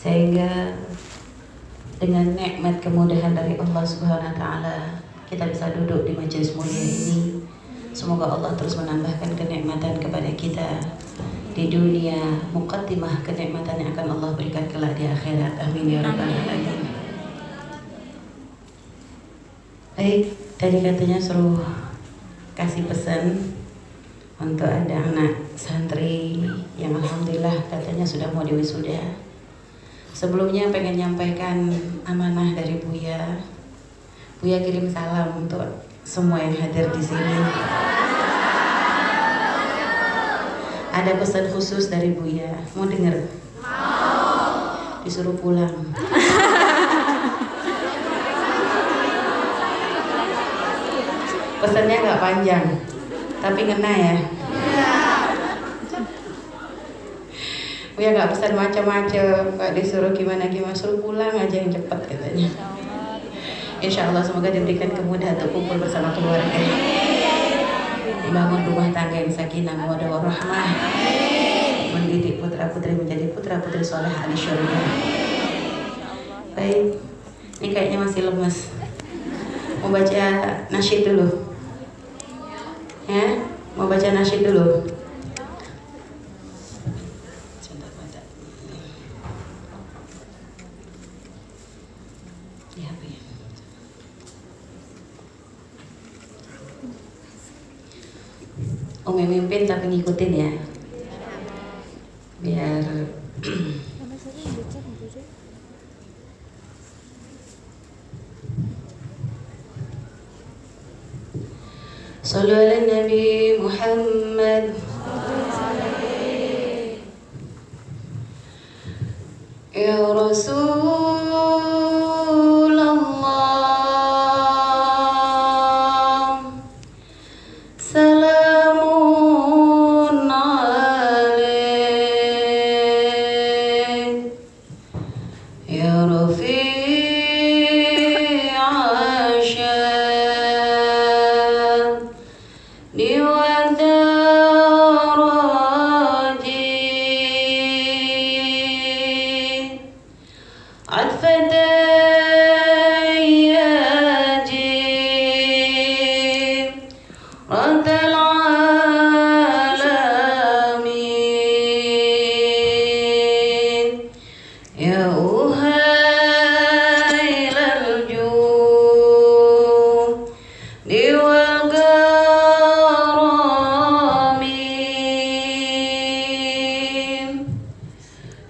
sehingga dengan nikmat kemudahan dari Allah Subhanahu wa taala kita bisa duduk di majelis mulia ini. Semoga Allah terus menambahkan kenikmatan kepada kita di dunia, muqaddimah kenikmatan yang akan Allah berikan kelak di akhirat. Amin ya rabbal alamin. Baik, tadi katanya suruh kasih pesan untuk ada anak santri yang alhamdulillah katanya sudah mau diwisuda. Sebelumnya pengen nyampaikan amanah dari Buya. Buya kirim salam untuk semua yang hadir di sini. Ada pesan khusus dari Buya. Mau denger? Mau. Disuruh pulang. Pesannya nggak panjang, tapi ngena ya. Buya nggak pesan macam-macam, nggak disuruh gimana-gimana, suruh pulang aja yang cepat katanya. Insya Allah semoga diberikan kemudahan untuk kumpul bersama keluarga, membangun rumah tangga yang sakinah mawaddah warahmah, mendidik putra-putri menjadi putra-putri soleh ahli syurga. Baik, ini kayaknya masih lemes. Mau baca nasyid dulu? Ya, mau baca nasyid dulu? Umi mimpin tapi ngikutin ya, biar Sallu ala Nabi Muhammad. Ya Rasulullah, salamun alaik. Ya Rafi'a sya'ni wa daraji,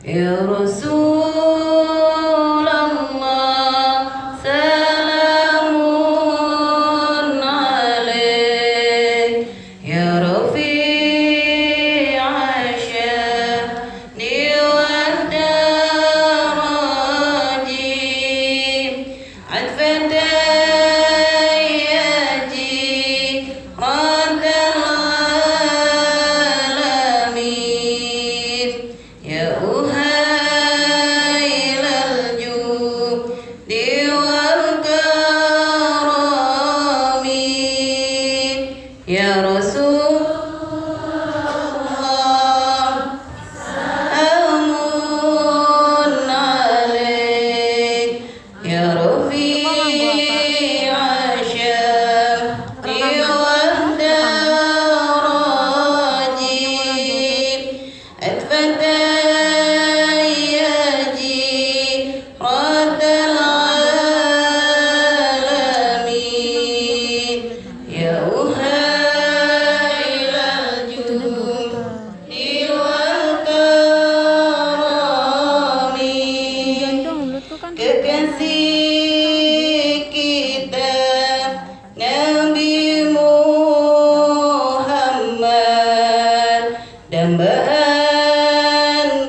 Ya Rasulullah, salamun alaik. Ya Rafi'a sya'ni wa daraji, atfan dayyaji raddal alamin. Ya Ya Rasulullah, salamun alaik. Ya Rafi'a sya'ni wa daraji, atfan dayyaji raddal alamin. Ya kekasih kita Nabi Muhammad, dambaan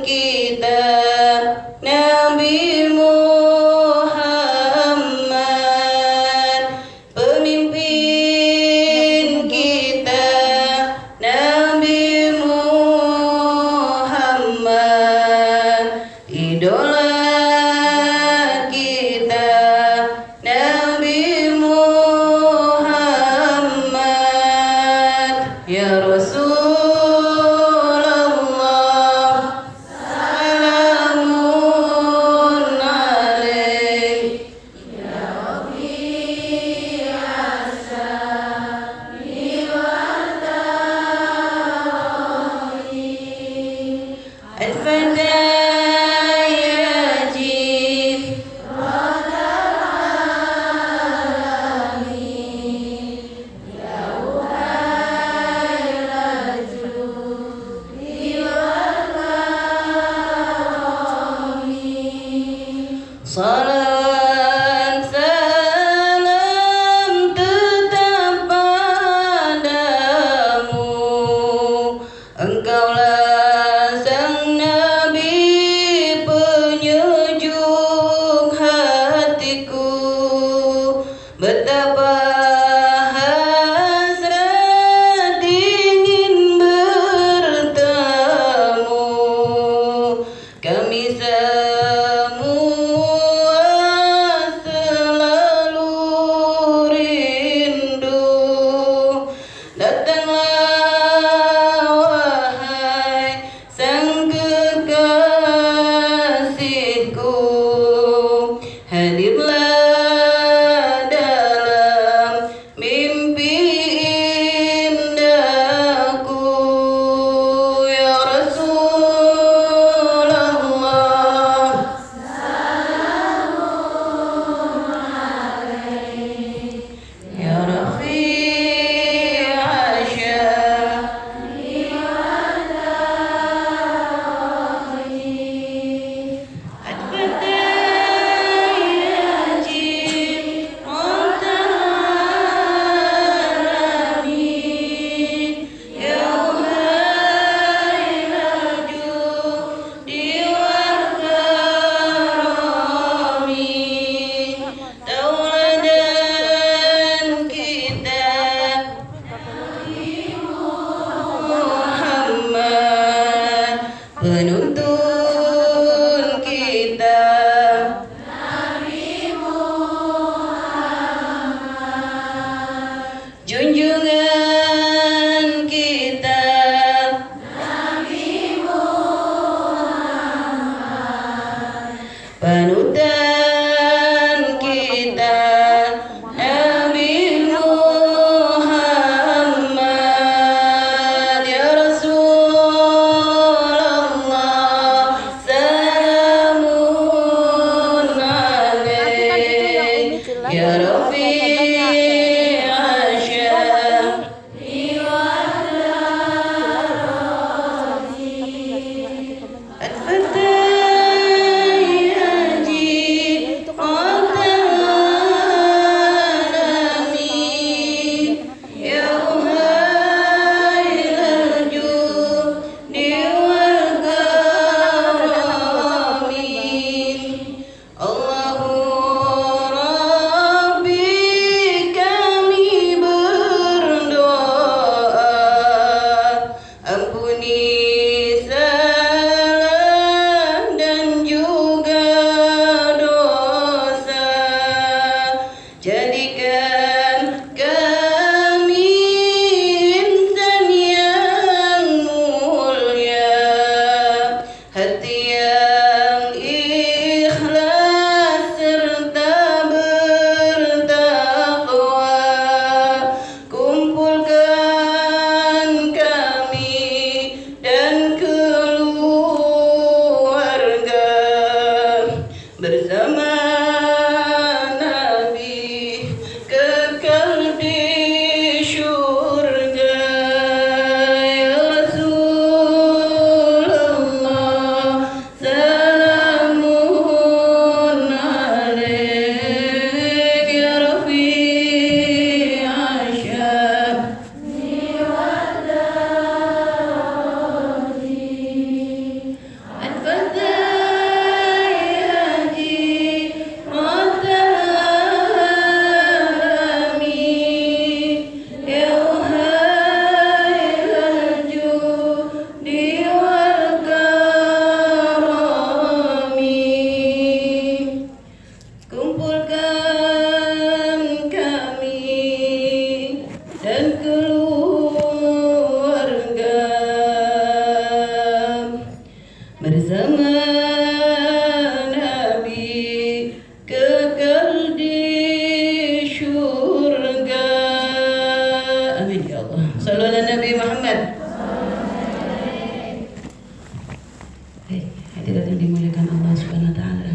Baik, hadirat yang dimuliakan Allah Subhanahu wa taala.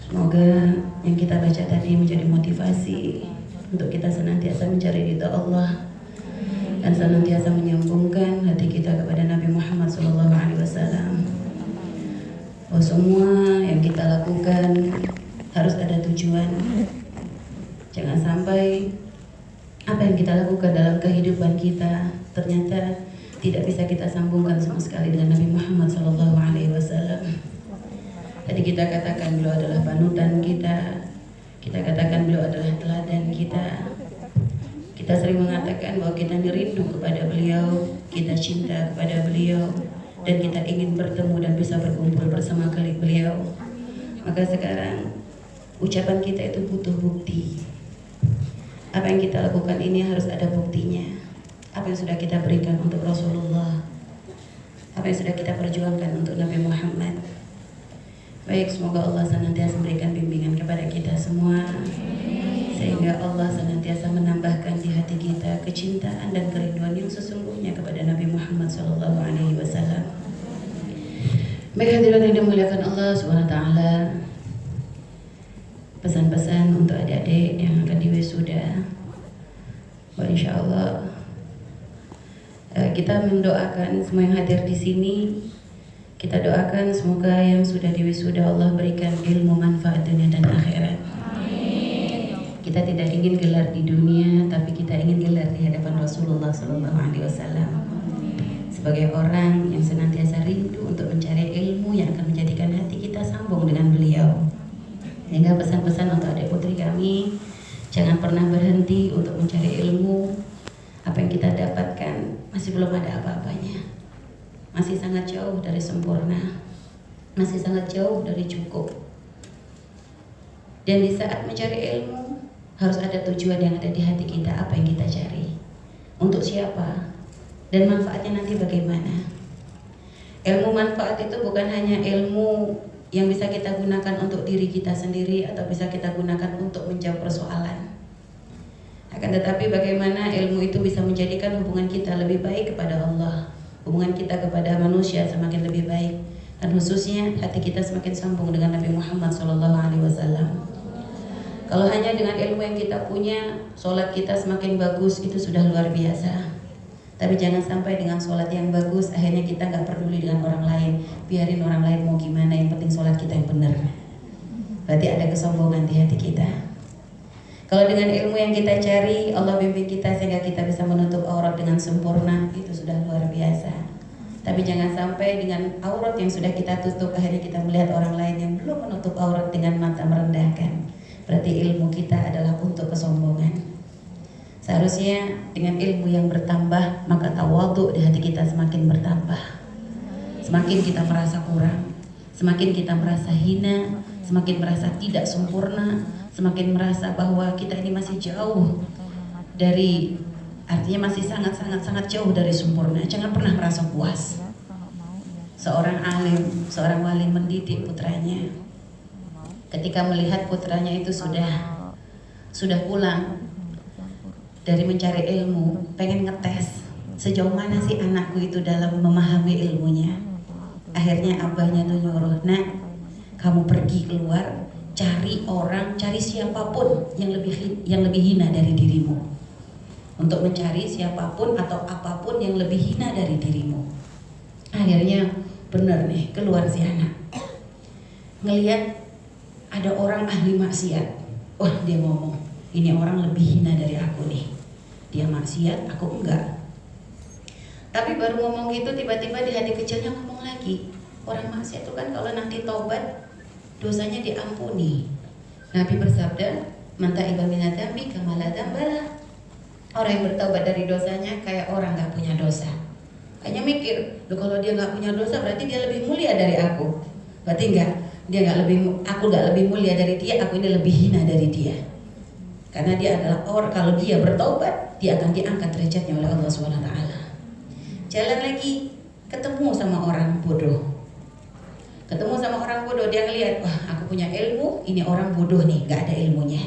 Semoga yang kita baca tadi menjadi motivasi untuk kita senantiasa mencari ridha Allah dan senantiasa menyambungkan hati kita kepada Nabi Muhammad SAW. Bahwa semua yang kita lakukan harus ada tujuan. Jangan sampai apa yang kita lakukan dalam kehidupan kita ternyata tidak bisa kita sambungkan sama sekali dengan Nabi Muhammad SAW. Tadi kita katakan beliau adalah panutan kita katakan beliau adalah teladan kita. Kita sering mengatakan bahwa kita rindu kepada beliau, kita cinta kepada beliau, dan kita ingin bertemu dan bisa berkumpul bersama kali beliau. Maka sekarang ucapan kita itu butuh bukti. Apa yang kita lakukan ini harus ada buktinya. Apa yang sudah kita berikan untuk Rasulullah, apa yang sudah kita perjuangkan untuk Nabi Muhammad. Baik, semoga Allah senantiasa memberikan bimbingan kepada kita semua, sehingga Allah senantiasa menambahkan di hati kita kecintaan dan kerinduan yang sesungguhnya kepada Nabi Muhammad SAW. Baik, hadirat yang dimuliakan Allah Subhanahu wa taala. Pesan-pesan untuk adik-adik yang akan diwisuda. Bahwa insya Allah kita mendoakan semua yang hadir di sini. Kita doakan semoga yang sudah diwisuda Allah berikan ilmu manfaat dunia dan akhirat. Kita tidak ingin gelar di dunia, tapi kita ingin gelar di hadapan Rasulullah SAW. Sebagai orang yang senantiasa rindu untuk mencari ilmu yang akan menjadikan hati kita sambung dengan beliau. Sehingga pesan-pesan untuk adik putri kami, jangan pernah berhenti untuk mencari ilmu. Apa yang kita dapatkan masih belum ada apa-apanya, masih sangat jauh dari sempurna, masih sangat jauh dari cukup. Dan di saat mencari ilmu harus ada tujuan yang ada di hati kita. Apa yang kita cari, untuk siapa, dan manfaatnya nanti bagaimana. Ilmu manfaat itu bukan hanya ilmu yang bisa kita gunakan untuk diri kita sendiri atau bisa kita gunakan untuk menjawab persoalan. Akan tetapi bagaimana ilmu itu bisa menjadikan hubungan kita lebih baik kepada Allah, hubungan kita kepada manusia semakin lebih baik, dan khususnya hati kita semakin sambung dengan Nabi Muhammad SAW. Kalau hanya dengan ilmu yang kita punya, sholat kita semakin bagus, itu sudah luar biasa. Tapi jangan sampai dengan sholat yang bagus akhirnya kita nggak peduli dengan orang lain. Biarin orang lain mau gimana, yang penting sholat kita yang benar. Berarti ada kesombongan di hati kita. Kalau dengan ilmu yang kita cari, Allah bimbing kita sehingga kita bisa menutup aurat dengan sempurna, itu sudah luar biasa. Tapi jangan sampai dengan aurat yang sudah kita tutup akhirnya kita melihat orang lain yang belum menutup aurat dengan mata merendahkan. Berarti ilmu kita adalah untuk kesombongan. Seharusnya dengan ilmu yang bertambah, maka tawadhu di hati kita semakin bertambah. Semakin kita merasa kurang, semakin kita merasa hina, semakin merasa tidak sempurna, semakin merasa bahwa kita ini masih jauh dari, artinya masih sangat jauh dari sempurna. Jangan pernah merasa puas. Seorang alim, seorang wali mendidik putranya. Ketika melihat putranya itu sudah pulang dari mencari ilmu, pengen ngetes sejauh mana sih anakku itu dalam memahami ilmunya. Akhirnya abahnya tuh nyuruh, "Nak, kamu pergi keluar, cari orang, cari siapapun yang lebih hina dari dirimu." Untuk mencari siapapun atau apapun yang lebih hina dari dirimu. Akhirnya benar nih, keluar si anak. Ngelihat ada orang ahli maksiat. Wah, dia ngomong, ini orang lebih hina dari aku nih. Dia maksiat, aku enggak. Tapi baru ngomong gitu, tiba-tiba di hati kecilnya ngomong lagi, orang maksiat itu kan kalau nanti tobat, dosanya diampuni. Nabi bersabda, "Man ta'iba minadz dzambi kama la dzambala." Orang yang bertobat dari dosanya kayak orang nggak punya dosa. Hanya mikir, loh kalau dia nggak punya dosa berarti dia lebih mulia dari aku. Berarti enggak, aku nggak lebih mulia dari dia, aku ini lebih hina dari dia. Karena dia adalah orang, kalau dia bertobat, dia akan diangkat derajatnya oleh Allah SWT. Jalan lagi, ketemu sama orang bodoh. Ketemu sama orang bodoh, dia ngelihat, wah aku punya ilmu, ini orang bodoh nih, nggak ada ilmunya.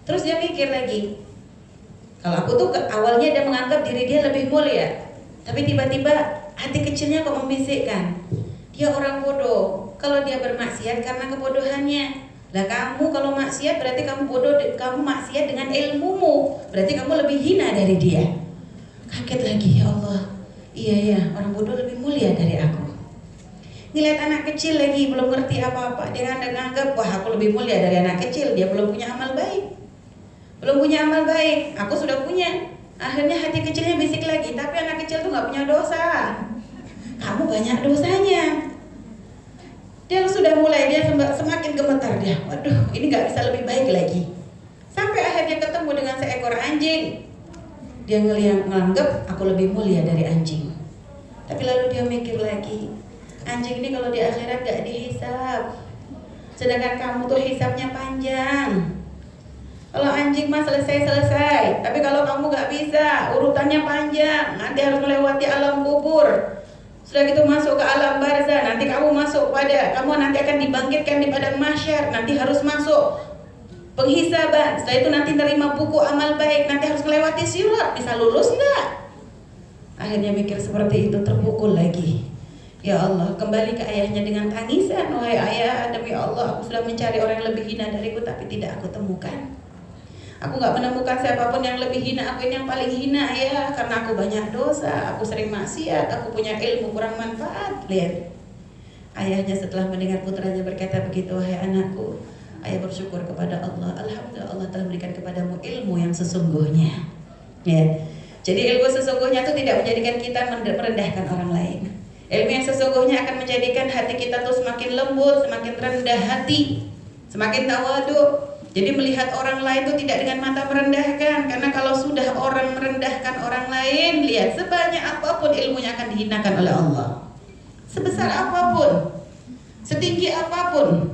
Terus dia mikir lagi, kalau aku tuh awalnya dia menganggap diri dia lebih mulia, tapi tiba-tiba hati kecilnya kok membisikkan, dia orang bodoh kalau dia bermaksiat karena kebodohannya. Lah kamu kalau maksiat berarti kamu bodoh, kamu maksiat dengan ilmumu, berarti kamu lebih hina dari dia. Kaget lagi, ya Allah, iya ya, orang bodoh lebih mulia dari aku. Ngeliat anak kecil lagi belum ngerti apa-apa, dia nganggap wah aku lebih mulia dari anak kecil, dia belum punya amal baik. Belum punya amal baik, aku sudah punya. Akhirnya hati kecilnya bisik lagi, tapi anak kecil tuh gak punya dosa. Kamu banyak dosanya. Dia sudah mulai, dia semakin gemetar dia. Waduh, ini gak bisa lebih baik lagi. Sampai akhirnya ketemu dengan seekor anjing. Dia nganggap aku lebih mulia dari anjing. Tapi lalu dia mikir lagi, anjing ini kalau di akhirat gak dihisab, sedangkan kamu tuh hisabnya panjang. Kalau anjing mah selesai, tapi kalau kamu gak bisa, urutannya panjang, nanti harus melewati alam kubur. Sudah gitu masuk ke alam barzah, nanti kamu nanti akan dibangkitkan di padang mahsyar, nanti harus masuk penghisaban. Setelah itu nanti terima buku amal baik, nanti harus melewati sirat, bisa lulus enggak? Akhirnya mikir seperti itu, terpukul lagi. Ya Allah, kembali ke ayahnya dengan tangisan, wahai ayah, demi Allah, aku sudah mencari orang yang lebih hina dariku, tapi tidak aku temukan. Aku gak menemukan siapapun yang lebih hina, aku ini yang paling hina ya, karena aku banyak dosa, aku sering maksiat, aku punya ilmu kurang manfaat. Lihat, ayahnya setelah mendengar putranya berkata begitu, wahai anakku, ayah bersyukur kepada Allah, alhamdulillah Allah telah memberikan kepadamu ilmu yang sesungguhnya. Ya, jadi ilmu sesungguhnya itu tidak menjadikan kita merendahkan orang lain. Ilmu yang sesungguhnya akan menjadikan hati kita tuh semakin lembut, semakin rendah hati, semakin tawadu. Jadi melihat orang lain itu tidak dengan mata merendahkan, karena kalau sudah orang merendahkan orang lain, lihat sebanyak apapun ilmunya akan dihinakan oleh Allah. Sebesar apapun, setinggi apapun,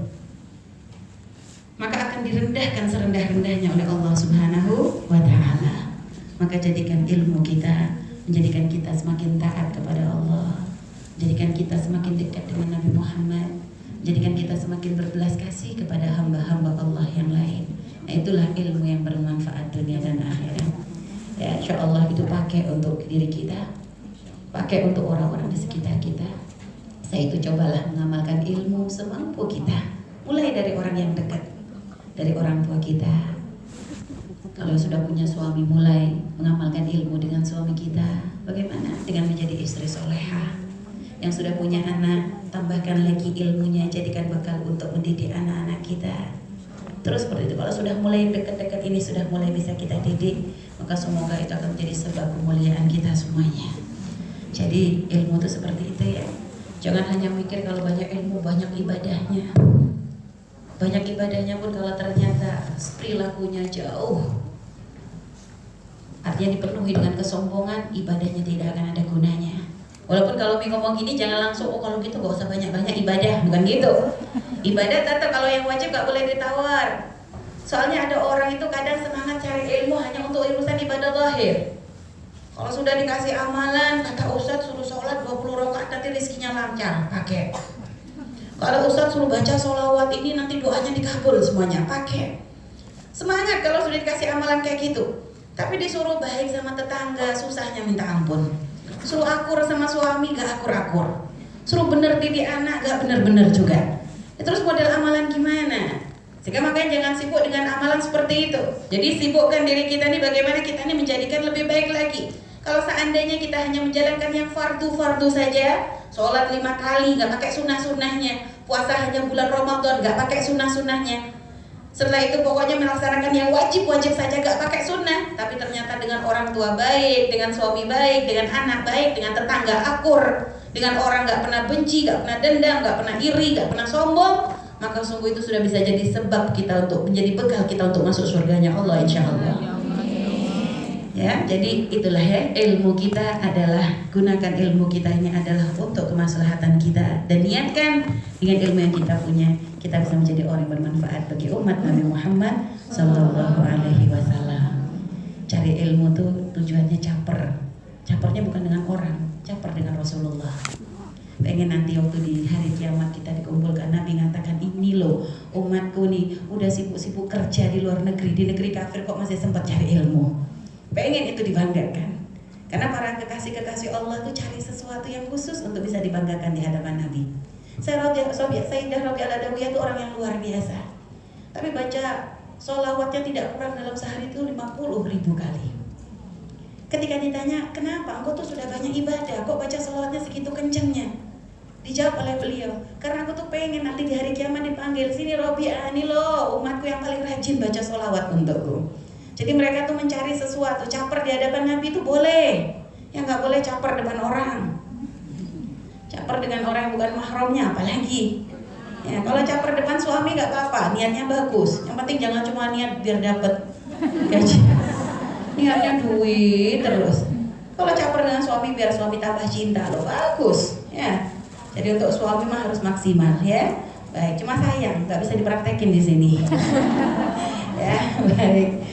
maka akan direndahkan serendah-rendahnya oleh Allah Subhanahu wa Ta'ala. Maka jadikan ilmu kita menjadikan kita semakin taat kepada Allah, jadikan kita semakin dekat dengan Nabi Muhammad, jadikan kita semakin berbelas kasih kepada hamba-hamba Allah yang lain. Nah, itulah ilmu yang bermanfaat dunia dan akhirat. Ya, insya Allah itu pakai untuk diri kita, pakai untuk orang-orang di sekitar kita. Saya itu cobalah mengamalkan ilmu semampu kita, mulai dari orang yang dekat, dari orang tua kita. Kalau sudah punya suami, mulai mengamalkan ilmu dengan suami kita. Bagaimana dengan menjadi istri solehah? Yang sudah punya anak, tambahkan lagi ilmunya, jadikan bekal untuk mendidik anak-anak kita. Terus seperti itu. Kalau sudah mulai dekat-dekat ini, sudah mulai bisa kita didik, maka semoga itu akan menjadi sebab kemuliaan kita semuanya. Jadi ilmu itu seperti itu ya. Jangan hanya mikir kalau banyak ilmu, banyak ibadahnya. Banyak ibadahnya pun kalau ternyata perilakunya jauh, artinya dipenuhi dengan kesombongan, ibadahnya tidak akan ada gunanya. Walaupun kalau ngomong gini jangan langsung, oh kalau gitu gak usah banyak-banyak ibadah, bukan gitu. Ibadah tetap, kalau yang wajib gak boleh ditawar. Soalnya ada orang itu kadang semangat cari ilmu hanya untuk urusan ibadah zahir. Kalau sudah dikasih amalan, kata Ustadz suruh sholat 20 rakaat nanti rezekinya lancar, pakai. Kalau Ustadz suruh baca sholawat ini nanti doanya dikabul semuanya, pakai. Semangat kalau sudah dikasih amalan kayak gitu. Tapi disuruh baik sama tetangga, susahnya minta ampun. Suruh akur sama suami, gak akur-akur. Suruh bener didik anak, gak bener-bener juga. Ya, terus model amalan gimana? Sehingga makanya jangan sibuk dengan amalan seperti itu. Jadi sibukkan diri kita nih, bagaimana kita nih menjadikan lebih baik lagi. Kalau seandainya kita hanya menjalankan yang fardu-fardu saja, sholat 5 kali, gak pakai sunnah-sunnahnya, puasa hanya bulan Ramadan, gak pakai sunnah-sunnahnya. Setelah itu pokoknya melaksanakan yang wajib-wajib saja, gak pakai sunnah. Tapi ternyata dengan orang tua baik, dengan suami baik, dengan anak baik, dengan tetangga akur, dengan orang gak pernah benci, gak pernah dendam, gak pernah iri, gak pernah sombong, maka sungguh itu sudah bisa jadi sebab kita untuk menjadi bekal kita untuk masuk surganya Allah, insya Allah. Ya, jadi itulah ya, ilmu kita adalah, gunakan ilmu kita ini adalah untuk kemaslahatan kita, dan niatkan dengan ilmu yang kita punya kita bisa menjadi orang yang bermanfaat bagi umat Nabi Muhammad Sallallahu Alaihi Wasallam. Cari ilmu tuh tujuannya caper, capernya bukan dengan orang, caper dengan Rasulullah. Pengen nanti waktu di hari kiamat kita dikumpulkan, Nabi mengatakan, ini loh umatku nih udah sibuk-sibuk kerja di luar negeri, di negeri kafir kok masih sempat cari ilmu. Pengen itu dibanggakan. Karena para kekasih-kekasih Allah tuh cari sesuatu yang khusus untuk bisa dibanggakan di hadapan Nabi. Sayyidah Rabi'ah Al-Adawiyah itu orang yang luar biasa. Tapi baca sholawatnya tidak kurang dalam sehari itu 50.000 kali. Ketika ditanya, kenapa engkau tuh sudah banyak ibadah, kok baca sholawatnya segitu kencengnya? Dijawab oleh beliau, karena aku tuh pengen nanti di hari kiamat dipanggil, sini Rabi'ah, ini loh umatku yang paling rajin baca sholawat untukku. Jadi mereka tuh mencari sesuatu. Caper di hadapan Nabi itu boleh, yang nggak boleh caper depan orang. Caper dengan orang yang bukan mahramnya apalagi. Ya, kalau caper depan suami nggak apa-apa, niatnya bagus. Yang penting jangan cuma niat biar dapet gaji. Niatnya duit terus. Kalau caper dengan suami biar suami tambah cinta, loh bagus. Ya. Jadi untuk suami mah harus maksimal ya. Baik, cuma sayang nggak bisa dipraktekin di sini. Ya, baik.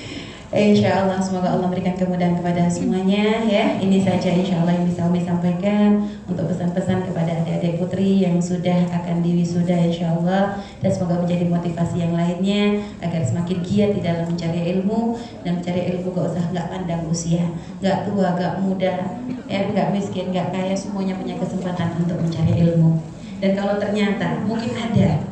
Insya Allah semoga Allah berikan kemudahan kepada semuanya ya. Ini saja insya Allah yang bisa Umi sampaikan untuk pesan-pesan kepada adik-adik putri yang sudah akan diwisuda insya Allah. Dan semoga menjadi motivasi yang lainnya agar semakin giat di dalam mencari ilmu. Dan mencari ilmu gak usah nggak pandang usia, nggak tua, nggak muda, ya, nggak miskin, nggak kaya, semuanya punya kesempatan untuk mencari ilmu. Dan kalau ternyata mungkin ada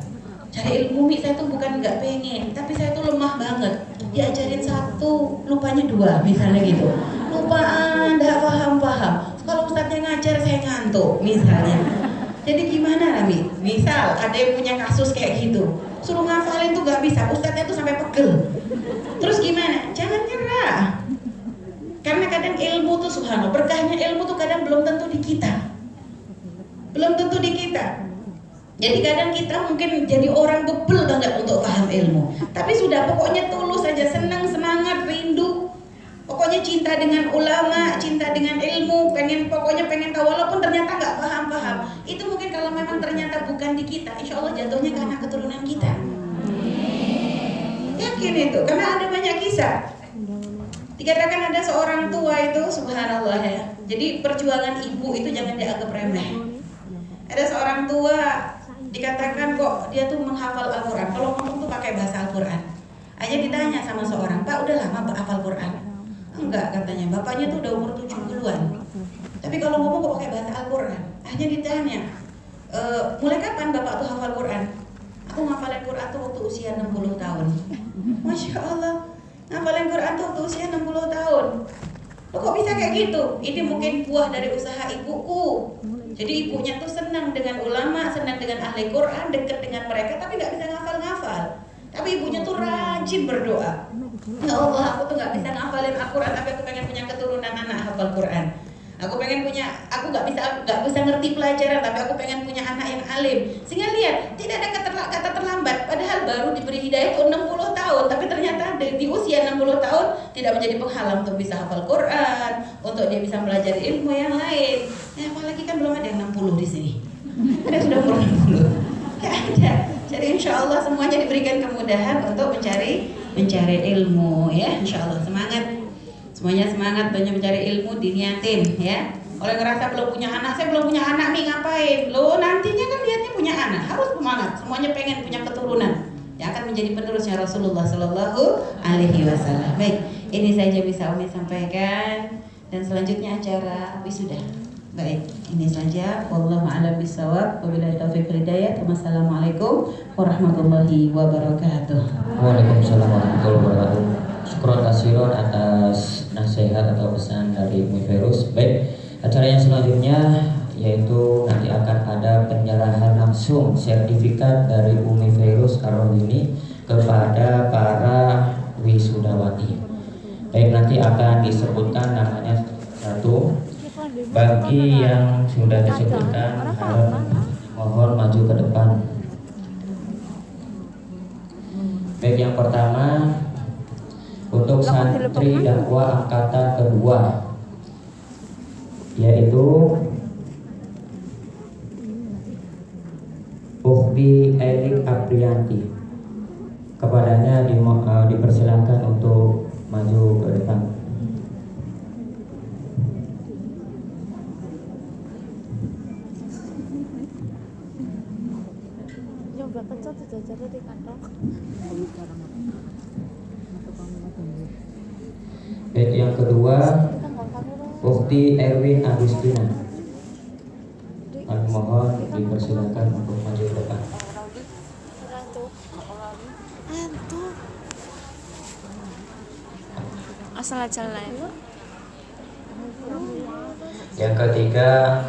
cari ilmu, saya tuh bukan nggak pengen, tapi saya tuh lemah banget. Diajarin satu, lupanya dua, misalnya gitu. Lupaan, nggak paham-paham. Kalau ustadznya ngajar, saya ngantuk, misalnya. Jadi gimana, Rami? Misal ada yang punya kasus kayak gitu, suruh ngafalin tuh nggak bisa, ustadznya tuh sampai pegel. Terus gimana? Jangan nyerah. Karena kadang ilmu tuh subhanallah, berkahnya ilmu tuh kadang belum tentu di kita. Belum tentu di kita. Jadi kadang kita mungkin jadi orang bebel banget untuk paham ilmu, tapi sudah pokoknya tulus saja, senang, semangat, rindu, pokoknya cinta dengan ulama, cinta dengan ilmu, pokoknya pengen tahu walaupun ternyata nggak paham-paham. Itu mungkin kalau memang ternyata bukan di kita, insya Allah jatuhnya karena keturunan kita. Yakin itu, karena ada banyak kisah. Dikatakan ada seorang tua itu, subhanallah ya. Jadi perjuangan ibu itu jangan dianggap remeh. Ada seorang tua dikatakan kok dia tuh menghafal Al-Quran. Kalau ngomong tuh pakai bahasa Al-Quran. Aja ditanya sama seorang, Pak udah lama hafal Quran? Enggak katanya, bapaknya tuh udah umur 70-an. Tapi kalau ngomong kok pakai bahasa Al-Quran. Hanya ditanya, mulai kapan bapak tuh hafal Quran? Aku ngafalin Quran tuh waktu usia 60 tahun. Masya Allah, ngafalin Quran tuh waktu usia 60 tahun. Loh, kok bisa kayak gitu? Ini mungkin buah dari usaha ibuku. Jadi ibunya tuh senang dengan ulama, senang dengan ahli Quran, dekat dengan mereka, tapi nggak bisa ngafal-ngafal. Tapi ibunya tuh rajin berdoa. Ya Allah, aku tuh nggak bisa ngafalin Al-Quran, tapi aku pengen punya keturunan anak hafal Quran. Aku pengen punya, aku nggak bisa ngerti pelajaran, tapi aku pengen punya anak yang alim. Sehingga lihat, tidak ada kata terlambat. Padahal baru diberi hidayah itu 60 tahun, tapi ternyata di usia 60 tahun tidak menjadi penghalang untuk bisa hafal Quran, untuk dia bisa belajar ilmu yang lain. Ya, apalagi kan belum ada yang 60 di sini. Ada sudah umur 60. Ya ada. Jadi insya Allah semuanya diberikan kemudahan untuk mencari ilmu ya. Insya Allah semangat. Semuanya semangat banyak mencari ilmu, diniatin ya. Kalau ngerasa belum punya anak, saya belum punya anak nih ngapain? Loh nantinya kan lihatnya punya anak, harus semangat. Semuanya pengen punya keturunan yang akan menjadi penerusnya Rasulullah Sallallahu Alaihi Wasallam. Baik, ini saja bisa Umi sampaikan dan selanjutnya acara wisuda. Baik, ini saja. Wallahu a'lam bishawab. Wabillahi taufiq wal hidayah. Wassalamualaikum warahmatullahi wabarakatuh. Waalaikumsalam warahmatullahi wabarakatuh. Syukron kasiron atas nasihat atau pesan dari Umi Ferus. Baik, acara yang selanjutnya yaitu nanti akan ada penyerahan langsung sertifikat dari Umi Ferus Karolini kepada para wisudawati. Baik, nanti akan disebutkan namanya satu. Bagi yang sudah disebutkan mohon maju ke depan. Baik, yang pertama untuk santri dakwah angkatan kedua yaitu Ukhti Elik Aprianti. Kepadanya dipersilakan untuk maju ke depan. Baik, yang kedua Ukti Erwin Agustina. Kami mohon dipersilakan untuk maju ke depan. Asal aja lah. Yang ketiga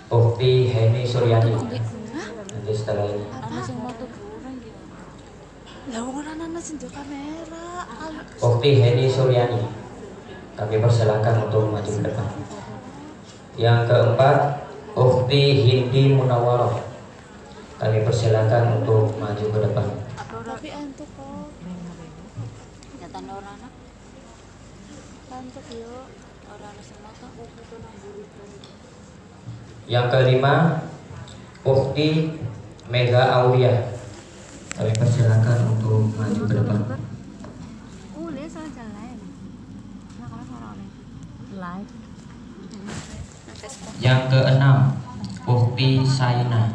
Ukti Heni Suryani. Nanti setelah ini. Lah ora ana sing kamera. Ukti Heni Suryani. Kami persilakan untuk maju ke depan. Yang keempat Ukti Hindi Munawaroh. Kami persilakan untuk maju ke depan. Tapi antuk kok. Nyata ora ana. Antuk yo. Ora ana sing moto. Yang kelima Ukti Mega Aulia. Kami persilakan untuk maju ke depan. Lihat salah jalan. Nah, kalau suara live. Yang keenam Ukti Saina.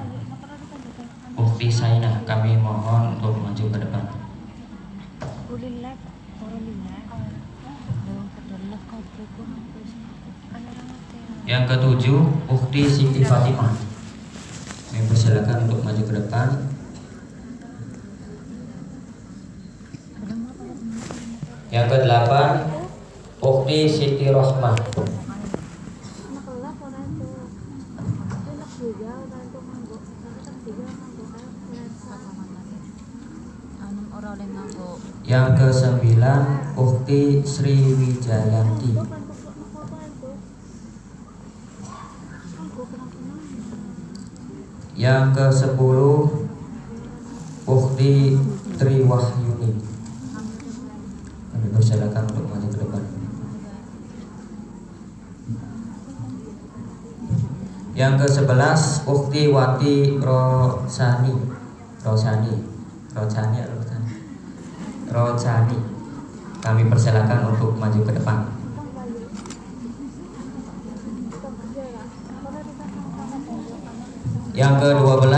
Ukti Saina, kami mohon untuk maju ke depan. Yang ketujuh Ukti Siti Fatimah. Kami persilakan untuk maju ke depan. Yang kedelapan Ukti Siti Rohmah. Yang kesembilan Ukti Sri Wijayanti. Yang ke-10 Ukti Triwahyuni. Kami persilakan untuk maju ke depan. Yang ke-11 Ukti Wati Rochani. Kami persilakan untuk maju ke depan. Yang ke-12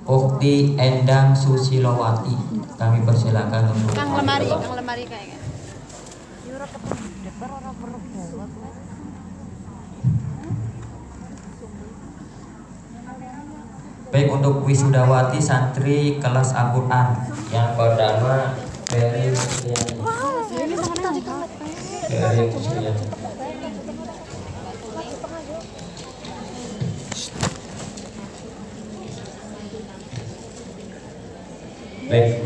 Ukti Endang Susilowati. Kami persilakan untuk Kang lemari kayaknya. Baik, untuk wisudawati santri kelas Al-Quran yang pertama Ferry Musliani. Ferry Musliani. Baik.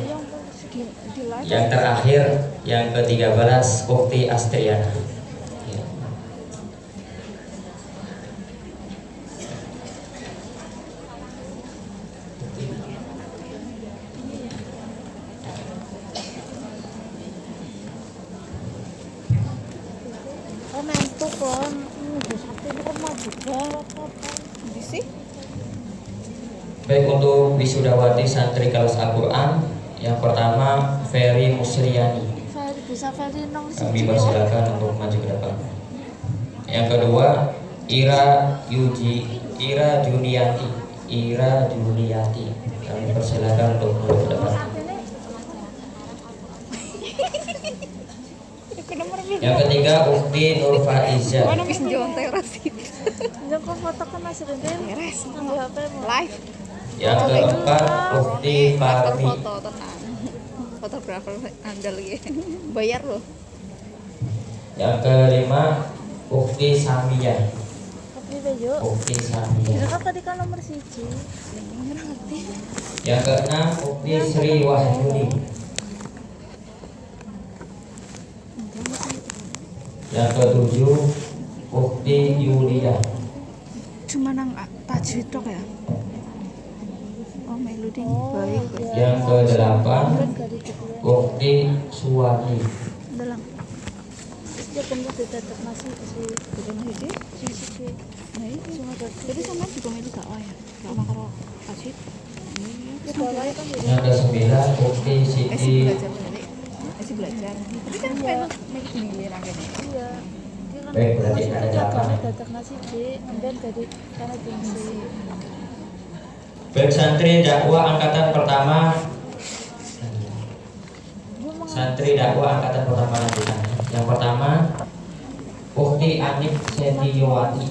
Yang terakhir yang ke-13 Ukti Astriana. Ya. Ngantuk kon. Ini kan maju banget. Di sih? Baik, untuk wisudawati santri kelas Al-Quran yang pertama Ferry Musliani. Kami persilakan untuk maju ke depan. Yang kedua Ira Juniati. Kami persilakan untuk maju ke depan. Yang ketiga Ukti Nur Faiza. Live. Yang keempat Ukti Farmi. Fotografer andal gitu. Bayar loh. Yang kelima Ukti Samia. Ukti Samia. Tadi kan nomor 1. Yang keenam Ukti Sri Wahyuni. Yang ketujuh Ukti Yulia. Cuma nang tajwid tok ya. Oh, melodi baik. Yang ke-8 Ukti Suwani. Dalam. Dia pernah ditetap nasi si bukan hiji si. Nah, ini cuma jadi sama juga milih gak ya. Gak makan tajwid. Yang ke-9 Ukti Siti. Masih belajar. Tapi kan kayak milih rangkaian. Iya. Baik, berarti ada jawaban. Tetap nasi dan dari karena tinggi. Baik, santri dakwah angkatan pertama. Santri dakwah angkatan pertama lanjutannya. Yang pertama, Ukti Anik Setiowati.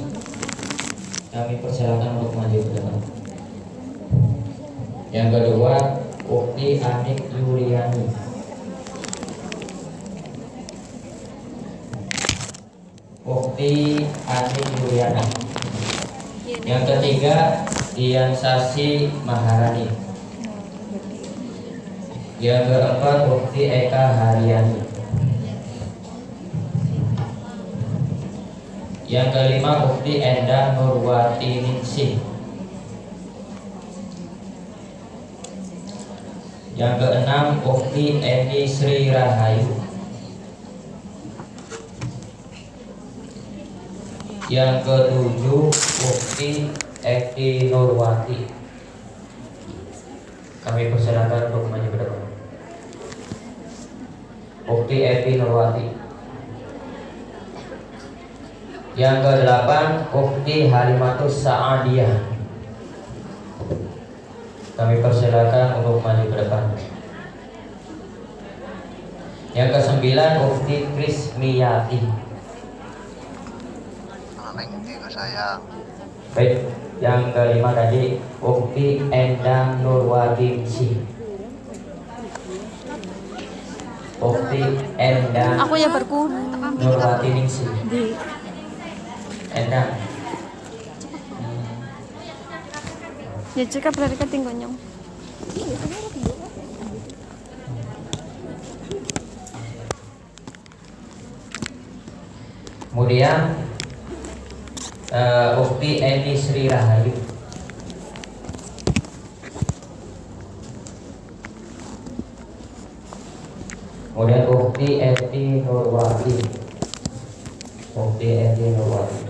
Kami persilakan untuk maju ke depan. Yang kedua, Ukti Anik Yuliani. Ukti Anik Yuliana. Yang ketiga, Dian Sasi Maharani. Yang keempat, Ukti Eka Haryani. Yang kelima, Ukti Endang Nurwati Ningsih. Yang keenam, Ukti Eni Sri Rahayu. Yang ketujuh, Ukti Eki Nurwati. Kami persilakan untuk maju ke depan. Ukti Eki Nurwati. Yang ke-8, Ukti Halimatus Sa'adiyah. Kami persilakan untuk maju ke depan. Yang ke-9, Ukti Krismiyati. Baik, yang ke-5 tadi Ukti Endang Nurwadinsih. Ukti Endang Aku ya berku Nurwadinsih. Endang. Ya cekap dari ketinggonyong. Kemudian Ukti Eni Sri Rahayu. Kemudian Ukti Eti Nurwati. Ukti Eti Nurwati.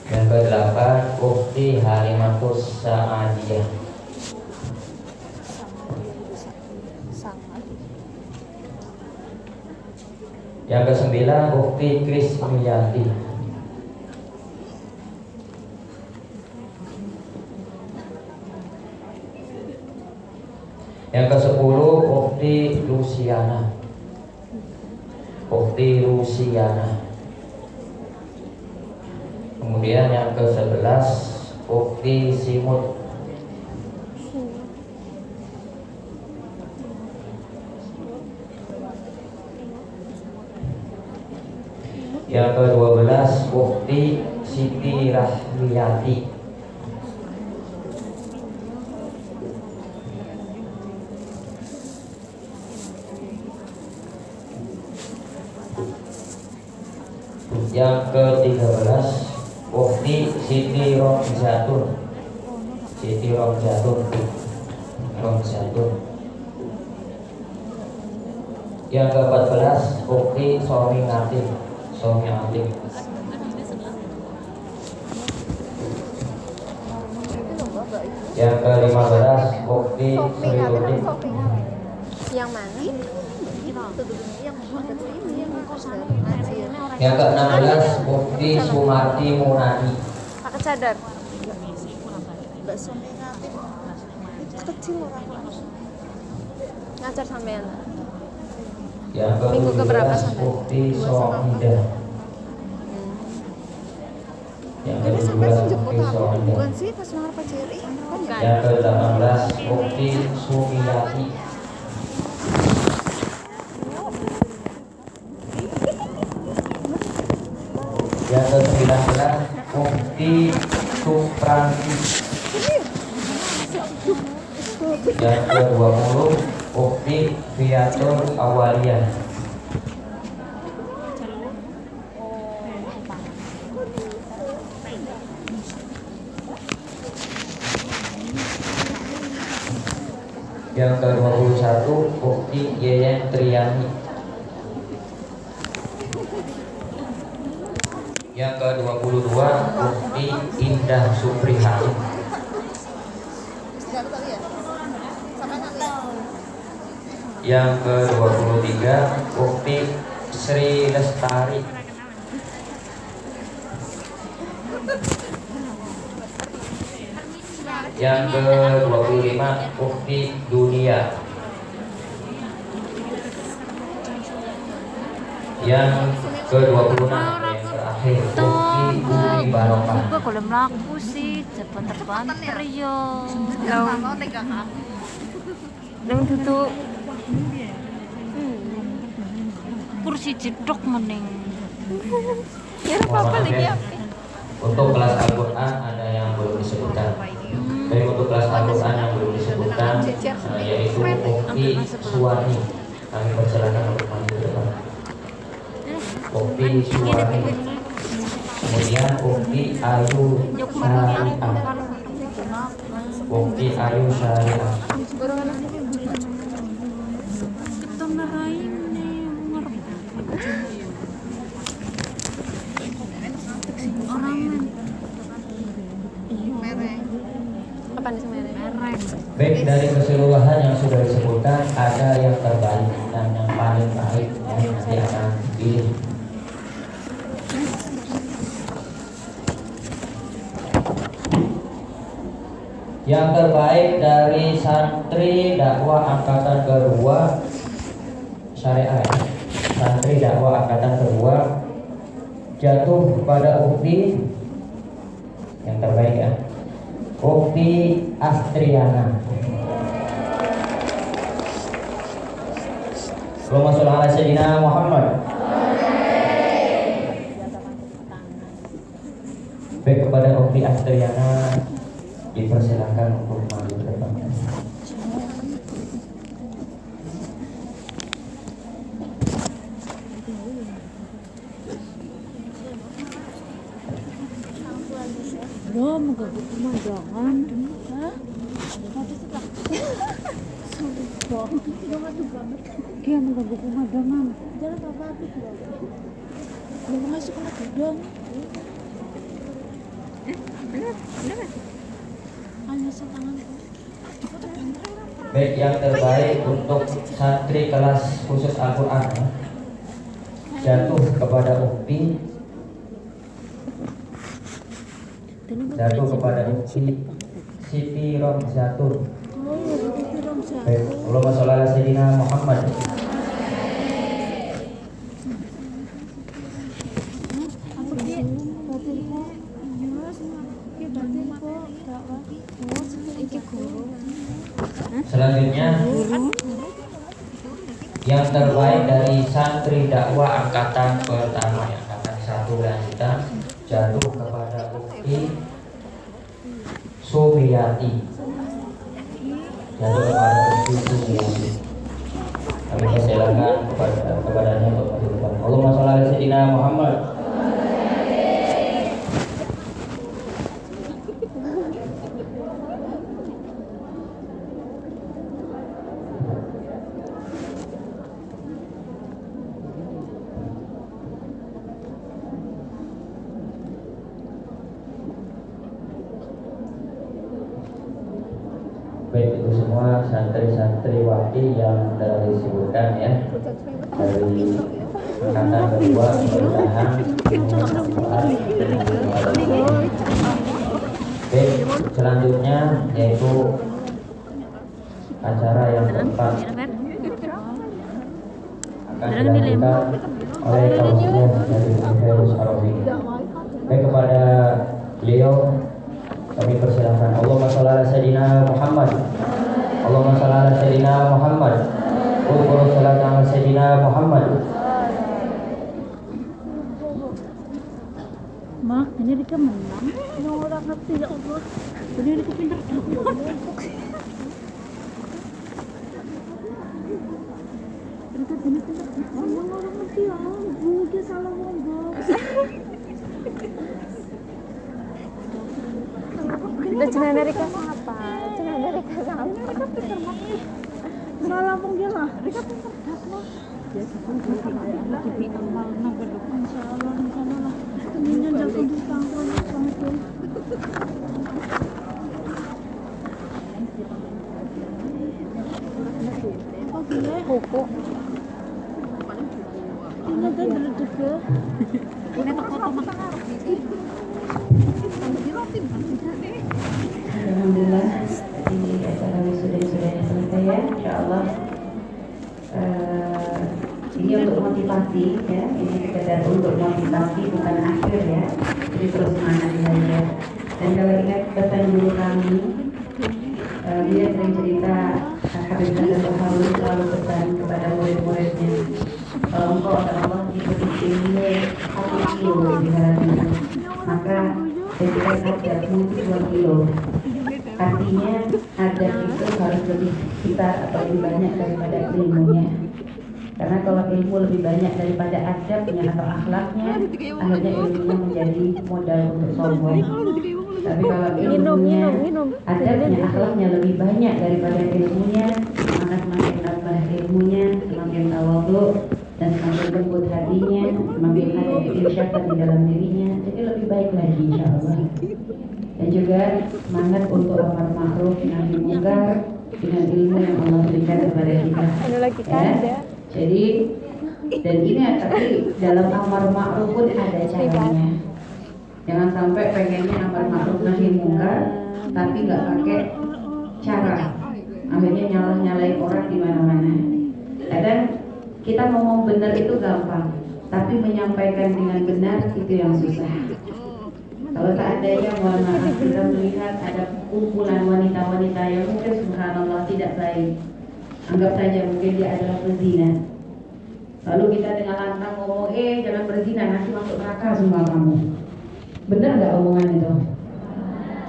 Yang ke-8, Ukti Halimatus Sa'adiyah. Yang ke-9, Ukti Krismiyati. Yang ke-10, Ukti Luciana. Ukti Luciana. Kemudian yang ke-11, Ukti Simut. Yang ke-12, Ukti Siti Rahmiyati. Yang ke-13, Ukti Siti Romjatun. Siti Romjatun. Romjatun. Yang ke-14, Ukti Somiati. Somiati. Yang ke-15, Ukti Sri Ludik. Yang mana? Yang ke-16, Ukti Sumarti Munani. Pakai cadar. Ngajar sampean. Yang Minggu keberapa ke-17, sampai? Ukti Sohida. Yang ke-17, Ukti Sohida. Bukan sih pas ngarep paceri. Yang ke-18, Ukti Sumiyati. Yang ke-19, Ukti Supranti. Yang ke-20, Ukti Fiatur Awaliyah. Yang ke-21, Ukti Yeyen Triani. Yang ke-22, Ukti Indah Suprihati. Yang ke-23, Ukti Sri Lestari. Yang ke-25, Ukti Dunia. Yang ke-26 yang terakhir Uki Barokah. Gue kalau melaku sih cepat-cepat yo. Nang tutup kursi jedok meneng. Ya apa lagi ya. apa? Untuk kelas Al-Quran ada yang belum disebutkan. Baik, untuk kelas Al-Quran yang belum disebutkan yaitu Uki Suwani. Kami persilakan untuk maju ke depan. Uki Suwani. Kemudian Uki Ayu Syariah. Uki Ayu Syariah. Baik, dari keseluruhan yang sudah disebutkan ada yang terbaik dan yang paling baik yang nanti akan dipilih. Yang terbaik dari santri dakwah angkatan kedua syariah, santri dakwah angkatan kedua jatuh pada Ukti yang terbaik ya, Ukti Astriana. Allahumma sholli ala sayyidina Muhammad. Baik, kepada Ukti Astriana dipersilakan untuk maju ke depan. Belum mengganggu pemandangan. Hah? Dia mengganggu pemandangan. Jalan apa-apa juga. Belum masuk ke gudang. Benar. Hanya setangan. Baik, yang terbaik untuk santri kelas khusus Al-Quran jatuh kepada Ukti, jatuh kepada Ukti Siti Romzatur. Baik, Allahumma sholli ala sayyidina Muhammad. Selanjutnya yang terbaik dari santri dakwah angkatan pertama, angkatan 1 lanjutan, jatuh kepada Ukti Subriyati. Jatuh kepada Ukti Subriyati. Kami persilakan kepadanya untuk maju depan. Allahumma sholli ala sayyidina Muhammad. Baik, itu semua santri-santri wakil yang telah disebutkan ya, dari angkatan kedua mudah-mudahan Baik, selanjutnya yaitu acara yang keempat akan dilakukan oleh tausiah dari Universitas Arabi. Baik, kepada beliau kami persilahkan. Allahumma sholli ala sayyidina Muhammad. Allahumma sholli ala sayyidina Muhammad. Allahumma sholli ala sayyidina Muhammad. Ma, ini Rika menang. Ya orang ngerti ya Allah. Ini Rika pintar dapat. Rika ini pintar. Orang ngerti ya. Dia salah ngomong. Udah Cina Amerika apa? Cina Amerika apa? Mereka pintar banget. Salah ngomong dia lah. Rika pintar dapat. Biasa kan TV amal naga depan salah lah. Minyak jatuh di tangan itu. Oke, koko. Ini kan berdek ke. Ini foto makan. Alhamdulillah di acara wisuda selesai ya, insyaallah. Ini untuk motivasi motivasi ya, ini sekedar untuk motivasi bukan akhir ya, jadi terus semangat belajar. Dan kalau ingat pesan guru kami, dia sering cerita, Habib Hasan Al-Harun selalu pesan kepada murid-muridnya, kalau engkau akan Allah ikuti ilmu 1 kilo di hadapanmu, maka jadikan adabmu 2 kilo. Artinya adab itu harus lebih besar atau lebih banyak daripada ilmunya. Karena kalau ilmu lebih banyak daripada adabnya atau akhlaknya, akhirnya ilmunya menjadi modal untuk sombong. Tapi kalau ilmunya, adabnya, akhlaknya lebih banyak daripada ilmunya, maka semakin nambah ilmunya, semakin tawadhu dan semakin lembut hatinya, semakin ada keisyafatan di dalam dirinya. Jadi lebih baik lagi insya Allah. Dan juga semangat untuk amar ma'ruf nahi munkar dengan ilmu yang Allah berikan kepada kita. Ya. Jadi dan ingat, tapi dalam amar ma'ruf pun ada caranya. Jangan sampai pengennya amar ma'ruf nahi munkar tapi nggak pakai cara. Akhirnya nyalahin orang di mana-mana. Kadang kita ngomong benar itu gampang, tapi menyampaikan dengan benar itu yang susah. Kalau seandainya mohon maaf kita melihat ada kumpulan wanita-wanita yang mungkin subhanallah tidak baik, anggap saja mungkin dia adalah pezina, lalu kita dengan lantang ngomong, jangan berzina nanti masuk neraka semua kamu. Benar nggak omongan itu?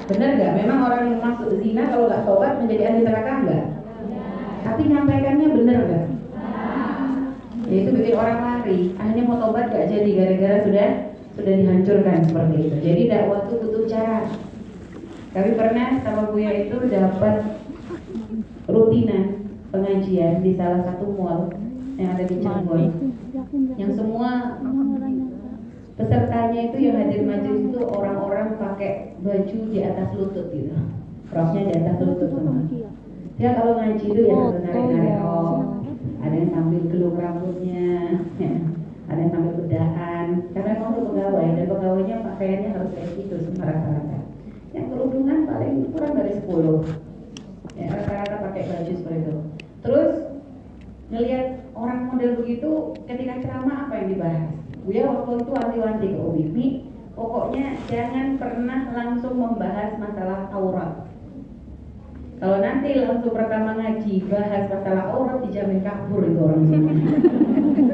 Benar nggak? Memang orang yang masuk zina kalau nggak tobat menjadi ahli neraka nggak? Tapi nyampaikannya benar nggak? Ya itu bikin orang lari, akhirnya mau tobat nggak jadi gara-gara sudah dihancurkan seperti itu. Jadi dakwah itu butuh cara. Kami pernah sama Buya itu dapat rutinan pengajian di salah satu mall yang ada di Cirebon, yang semua pesertanya itu yang hadir majelis itu orang-orang pakai baju di atas lutut gitu, roknya di atas lutut semua. Ya kalau ngaji itu ya tarik-tarik rok, ada yang sambil gelung rambutnya, ya. Ada yang sambil bedahan, karena memang itu pegawai dan pegawainya pakaiannya harus kayak gitu semua rata-rata. Yang kerudungan paling kurang dari 10, ya rata-rata pakai baju seperti itu. Terus ngelihat orang model begitu, ketika ceramah apa yang dibahas? Buya waktu itu wanti-wanti ke Umi, pokoknya jangan pernah langsung membahas masalah aurat. Kalau nanti langsung pertama ngaji bahas masalah aurat, dijamin kabur itu orang semua.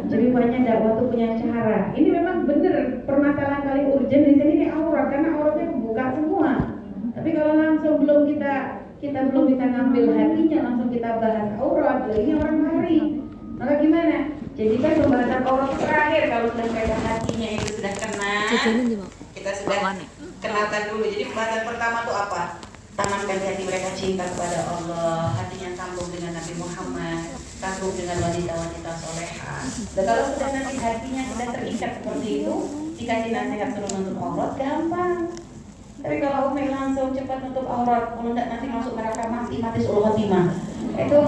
Jadi banyak dakwah tuh punya cara. Ini memang benar permasalahan paling urgent di sini ini aurat, karena auratnya kebuka semua. Tapi kalau langsung kita belum bisa ngambil hatinya, langsung kita bahas aurat, ini orang lari. Maka gimana? Jadi kan pembahasan aurat terakhir kalau sudah pegang hatinya itu sudah kena. Kita sudah kenalkan dulu. Jadi pembahasan pertama tuh apa? Tanamkan hati mereka cinta kepada Allah, hatinya sambung dengan Nabi Muhammad, sambung dengan wanita-wanita solehah. Dan kalau sudah nanti hatinya sudah terikat seperti itu, dikasih nasihat suruh nutup aurat, gampang. Tapi kalau Umi langsung cepat nutup aurat, kalau tidak nanti masuk neraka mati suruh khotimah, itu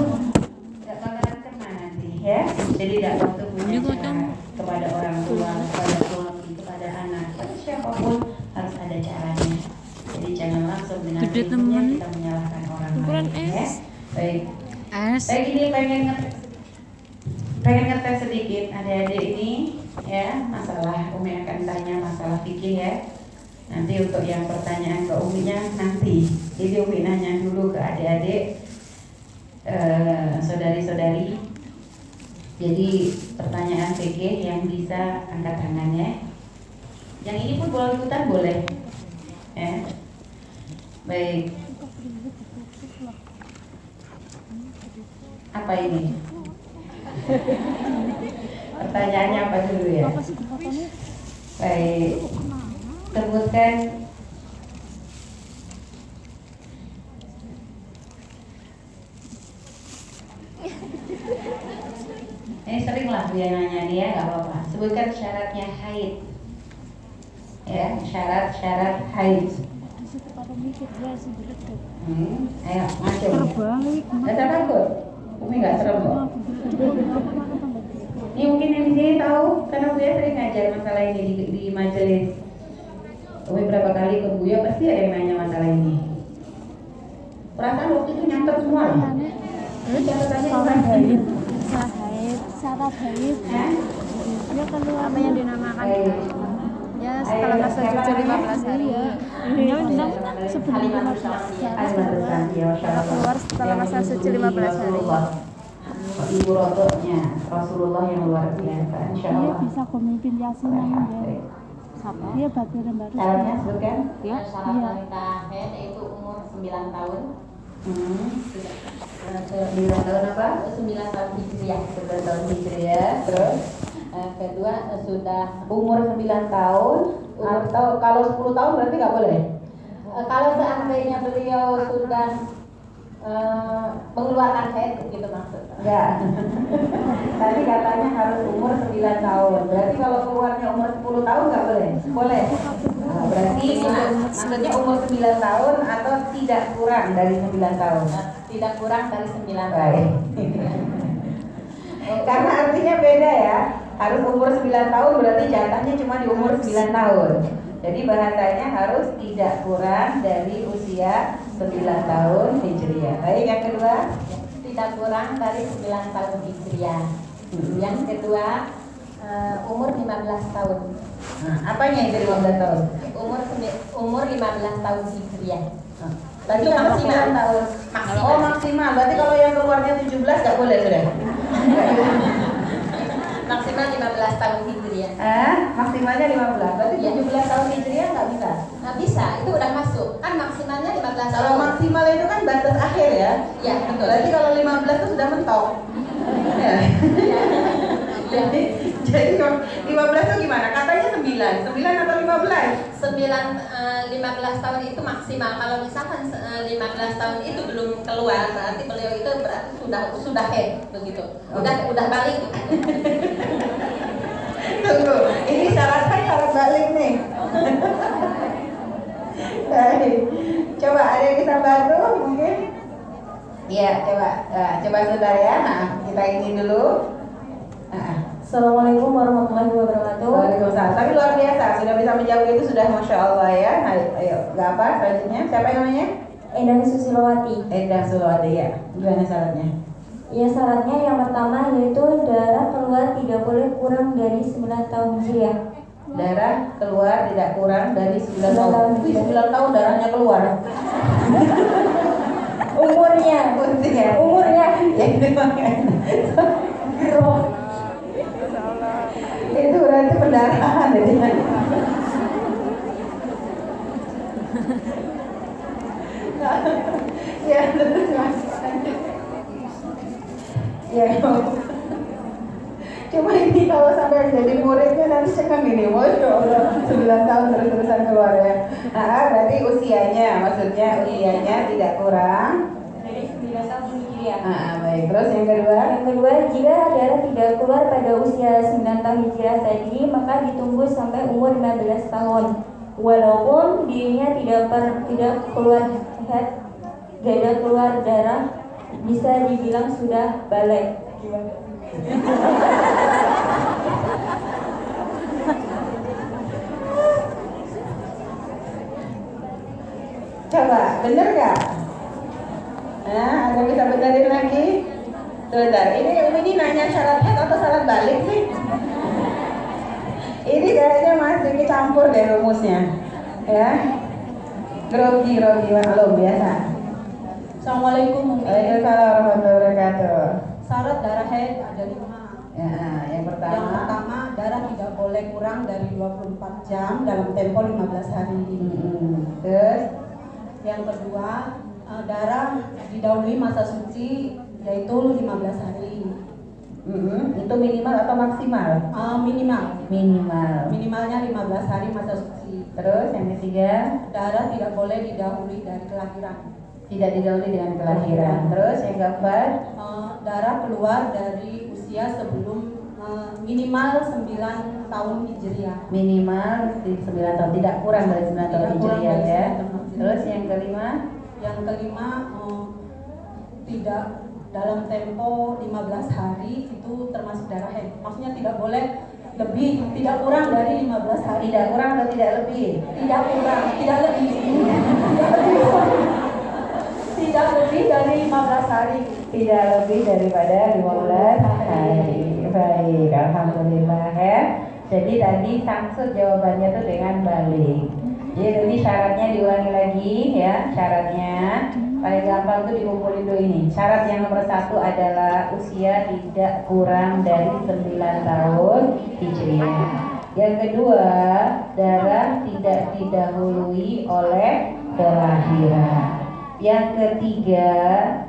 tidak bakalan kena nanti, ya. Jadi tidak waktu punya cara kepada orang tua, kepada suami, kepada anak, kepada siapapun harus ada caranya. Jadi jangan langsung dengan ilmunya kita menyalahkan orang lain, ya. Baik. Baik, ini pengen ngetes sedikit adik-adik ini, ya. Masalah Umi akan tanya masalah fikih, ya. Nanti untuk yang pertanyaan ke Uminya nanti. Jadi Umi nanya dulu ke adik-adik, saudari-saudari. Jadi pertanyaan fikih yang bisa angkat tangannya. Yang ini pun boleh ikutan boleh, ya. Baik. Apa ini? Pertanyaannya apa dulu ya? Baik. Sebutkan ini sering lah dia nanya nih ya, nggak apa-apa. Sebutkan syaratnya haid. Ya, syarat haid. Ayo, ngaco. Nggak takut? Umi nggak serem kok. Ini mungkin yang di sini tahu, karena Buya sering ngajar masalah ini di majelis. Umi berapa kali ke Buya pasti ada yang nanya masalah ini. Perasaan waktu itu nyantet semua loh. Catatannya bukan haid. Syarat haid. Dia keluar. Apa yang dinamakan? Ya setelah masa cucu 15 hari. Ya dinamakan sebelum 15 hari. Keluar setelah masa suci 15 hari. Ibu rodoknya Rasulullah yang luar biasa, insya Dia Allah. bisa pemimpin Yasin namanya. Dia batir yang baru. Caranya sebutkan? Ya. Syarat wanita haid itu umur 9 tahun. 9 tahun apa? 9 tahun hijriah. 9 tahun hijriah. Terus Kedua sudah umur 9 tahun atau kalau 10 tahun berarti nggak boleh? kalau seandainya beliau sudah mengeluarkan haid gitu maksudnya. Enggak. Tadi katanya harus umur 9 tahun. Berarti kalau keluarnya umur 10 tahun nggak boleh? Boleh. Nah, berarti maksudnya umur 9 tahun atau tidak kurang dari 9 tahun. Tidak kurang dari 9 tahun. Baik. Karena artinya beda ya. Harus umur 9 tahun berarti jatahnya cuma di umur 9 tahun. Jadi bahasanya harus tidak kurang dari usia 9 tahun hijriah. Baik, yang kedua, Tidak kurang dari 9 tahun hijriah. Yang kedua umur 15 tahun. nah, apanya itu 15 tahun? Umur 15 tahun hijriah. Tadi Itu kan maksimal. 9 tahun. Maksimal. Oh, maksimal. Berarti kalau yang keluarnya 17 nggak boleh sudah? Maksimal 15 tahun hijriah. Maksimalnya 15. Berarti Iya. 17 tahun hijriah nggak bisa. Nah bisa, itu udah masuk. Kan maksimalnya 15 Kalau tahun. maksimal itu kan batas akhir ya. Ya, betul. Berarti kalau 15 itu sudah mentok. Ya. Jadi 15 itu gimana? Katanya 9 atau 15? 15 tahun itu maksimal. Kalau misalkan 15 tahun itu belum keluar, berarti beliau itu berarti sudah head begitu. Udah balik. Tunggu, ini syarat balik nih. Baik. Coba ada yang bisa bantu mungkin? Iya, coba saudara ya. Nah, kita ini dulu. Assalamualaikum warahmatullahi wabarakatuh. Waalaikumsalam. Tapi luar biasa, sudah bisa menjawab itu sudah masya Allah ya. Ayo, nggak apa selanjutnya. Siapa yang namanya? Endah Susilowati. Endah Sulawati ya. Gimana syaratnya? Ya syaratnya yang pertama yaitu darah keluar tidak boleh kurang dari 9 tahun hijriah. Darah keluar tidak kurang dari 9 9 tahun. tahun. Wih, 9 tahun darahnya keluar. Umurnya. Umurnya. Ya, itu makanya. Itu berarti pendarahan jadinya. Ya, terus Mas. Ya, cuma ini kalau sampai jadi muridnya nanti cekang gini, waduh, 9 tahun terus-terusan keluar ya. Nah, berarti usianya, maksudnya usianya tidak kurang Dari 9 tahun hijriah. baik. Terus yang kedua, Yang kedua, jika darah tidak keluar pada usia 9 tahun hijriah tadi, maka ditunggu sampai umur 15 tahun. Walaupun dirinya tidak keluar head, tidak ada keluar darah, bisa dibilang sudah balik. coba, bener gak? Nah, ada bisa benerin lagi? Sebentar, ini nanya syarat head atau syarat balik sih? Ini kayaknya masih dicampur deh rumusnya, ya. Grogi, belum biasa. Assalamualaikum. Waalaikumsalam warahmatullahi wabarakatuh. Syarat darah haid ada 5. Ya, yang pertama, darah tidak boleh kurang dari 24 jam dalam tempo 15 hari. Terus, Yang kedua, darah didahului masa suci yaitu 15 hari. itu minimal atau maksimal? Minimalnya 15 hari masa suci. Terus yang ketiga, Darah tidak boleh didahului dari kelahiran. tidak didahului dengan kelahiran. Terus yang keempat, Darah keluar dari usia sebelum minimal 9 tahun hijriah. minimal 9 tahun, tidak kurang dari 9 tahun Tidak kurang hijriah dari ya. 9 tahun. Terus yang kelima, Yang kelima, tidak dalam tempo 15 hari itu termasuk darah haid. Maksudnya tidak boleh lebih, tidak kurang dari 15 hari. tidak kurang atau tidak lebih? Tidak kurang, tidak lebih. Tidak lebih dari 15 hari. Tidak lebih daripada 15 hari. Baik, alhamdulillah ya. Jadi tadi Samsud jawabannya tuh dengan balik. Jadi ini syaratnya diulangi lagi ya. Syaratnya paling gampang tuh dikumpulin dulu ini. Syarat yang nomor 1 adalah usia tidak kurang dari 9 tahun Hijriah. Yang kedua, darah tidak didahului oleh kelahiran. Yang ketiga,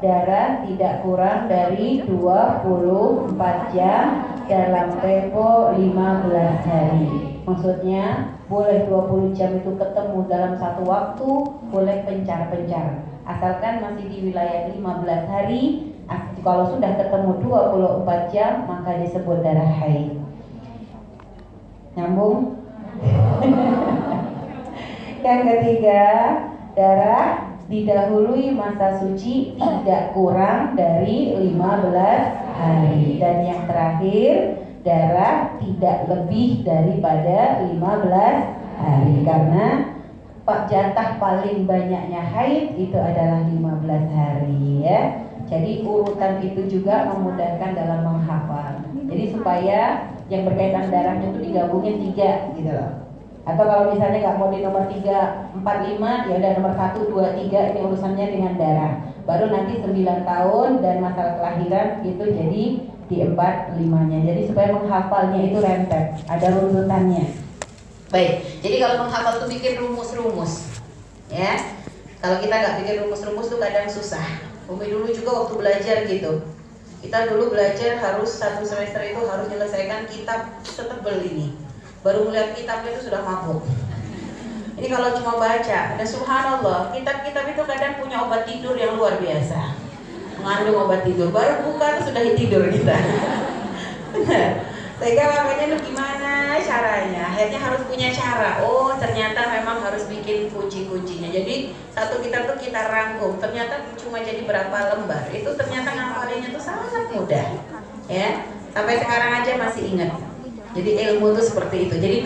darah tidak kurang dari 24 jam dalam tempo 15 hari. Maksudnya boleh 20 jam itu ketemu dalam satu waktu, boleh pencar-pencar. Asalkan masih di wilayah 15 hari. Kalau sudah ketemu 24 jam maka disebut darah haid. Nyambung? Yang ketiga, darah didahului masa suci tidak kurang dari 15 hari. Dan yang terakhir, darah tidak lebih daripada 15 hari. Karena jatah paling banyaknya haid itu adalah 15 hari ya. Jadi urutan itu juga memudahkan dalam menghafal. Jadi supaya yang berkaitan darahnya itu digabungin 3 gitu loh. Atau kalau misalnya nggak mau di nomor 3, 4, 5, ya udah nomor 1, 2, 3 ini urusannya dengan darah. Baru nanti 9 tahun dan masalah kelahiran gitu jadi di 4, 5-nya. Jadi supaya menghafalnya itu rentet, ada runtutannya. Baik, jadi kalau menghafal tuh bikin rumus-rumus ya. Kalau kita nggak bikin rumus-rumus tuh kadang susah. Umi dulu juga waktu belajar gitu. Kita dulu belajar harus 1 semester itu harus menyelesaikan kitab setebel ini. Baru melihat kitabnya itu sudah mabuk. Ini kalau cuma baca, dan subhanallah, kitab-kitab itu kadang punya obat tidur yang luar biasa. Mengandung obat tidur, baru buka tuh sudah tidur kita. Benar. Sehingga makanya lu gimana caranya? Akhirnya harus punya cara. Oh, ternyata memang harus bikin kunci-kuncinya. Jadi satu kitab tuh kita rangkum. Ternyata cuma jadi berapa lembar. Itu ternyata ngapalinnya tuh sangat mudah. Ya, sampai sekarang aja masih ingat. Jadi ilmu tuh seperti itu. Jadi